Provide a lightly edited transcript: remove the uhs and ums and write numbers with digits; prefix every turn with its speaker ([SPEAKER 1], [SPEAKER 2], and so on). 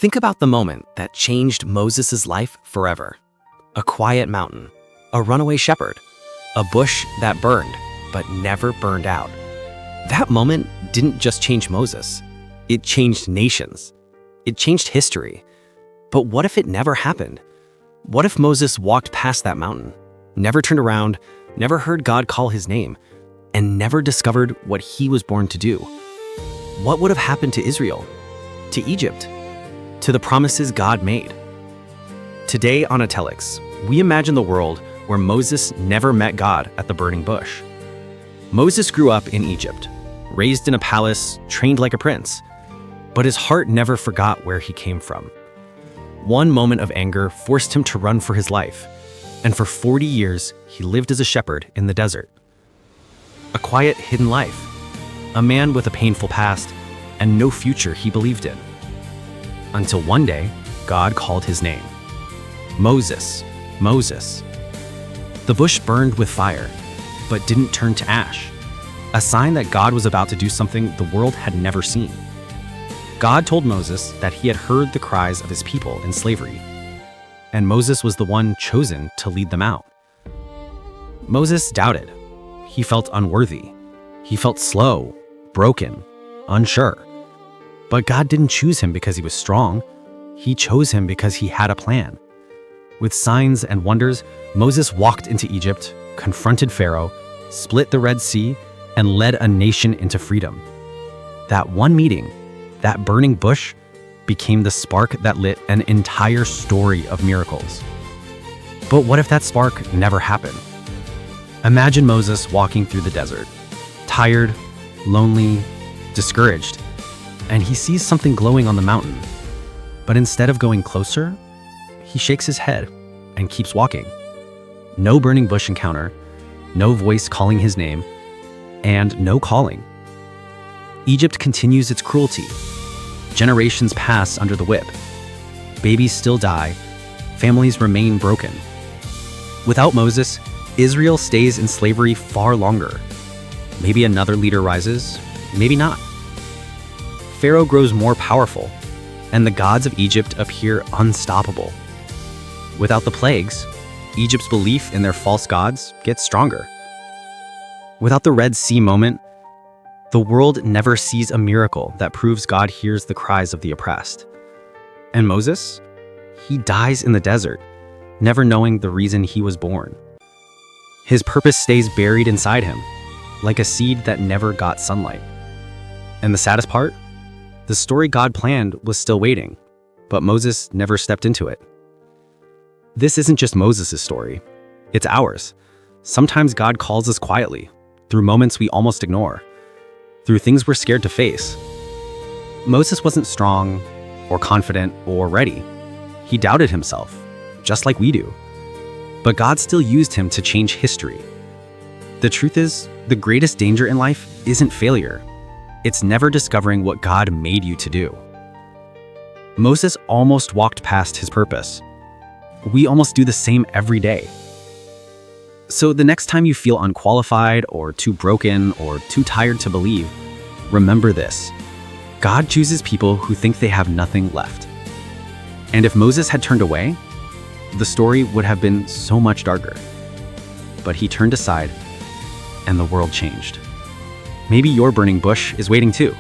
[SPEAKER 1] Think about the moment that changed Moses' life forever. A quiet mountain, a runaway shepherd, a bush that burned but never burned out. That moment didn't just change Moses. It changed nations. It changed history. But what if it never happened? What if Moses walked past that mountain, never turned around, never heard God call his name, and never discovered what he was born to do? What would have happened to Israel, to Egypt, to the promises God made? Today on Atellix, we imagine the world where Moses never met God at the burning bush. Moses grew up in Egypt, raised in a palace, trained like a prince, but his heart never forgot where he came from. One moment of anger forced him to run for his life, and for 40 years he lived as a shepherd in the desert. A quiet, hidden life, a man with a painful past and no future he believed in. Until one day, God called his name. Moses, Moses. The bush burned with fire, but didn't turn to ash, a sign that God was about to do something the world had never seen. God told Moses that he had heard the cries of his people in slavery, and Moses was the one chosen to lead them out. Moses doubted. He felt unworthy. He felt slow, broken, unsure. But God didn't choose him because he was strong. He chose him because he had a plan. With signs and wonders, Moses walked into Egypt, confronted Pharaoh, split the Red Sea, and led a nation into freedom. That one meeting, that burning bush, became the spark that lit an entire story of miracles. But what if that spark never happened? Imagine Moses walking through the desert, tired, lonely, discouraged, and he sees something glowing on the mountain. But instead of going closer, he shakes his head and keeps walking. No burning bush encounter, no voice calling his name, and no calling. Egypt continues its cruelty. Generations pass under the whip. Babies still die. Families remain broken. Without Moses, Israel stays in slavery far longer. Maybe another leader rises, maybe not. Pharaoh grows more powerful, and the gods of Egypt appear unstoppable. Without the plagues, Egypt's belief in their false gods gets stronger. Without the Red Sea moment, the world never sees a miracle that proves God hears the cries of the oppressed. And Moses? He dies in the desert, never knowing the reason he was born. His purpose stays buried inside him, like a seed that never got sunlight. And the saddest part? The story God planned was still waiting, but Moses never stepped into it. This isn't just Moses' story. It's ours. Sometimes God calls us quietly, through moments we almost ignore, through things we're scared to face. Moses wasn't strong, or confident, or ready. He doubted himself, just like we do. But God still used him to change history. The truth is, the greatest danger in life isn't failure. It's never discovering what God made you to do. Moses almost walked past his purpose. We almost do the same every day. So the next time you feel unqualified or too broken or too tired to believe, remember this: God chooses people who think they have nothing left. And if Moses had turned away, the story would have been so much darker. But he turned aside, and the world changed. Maybe your burning bush is waiting too.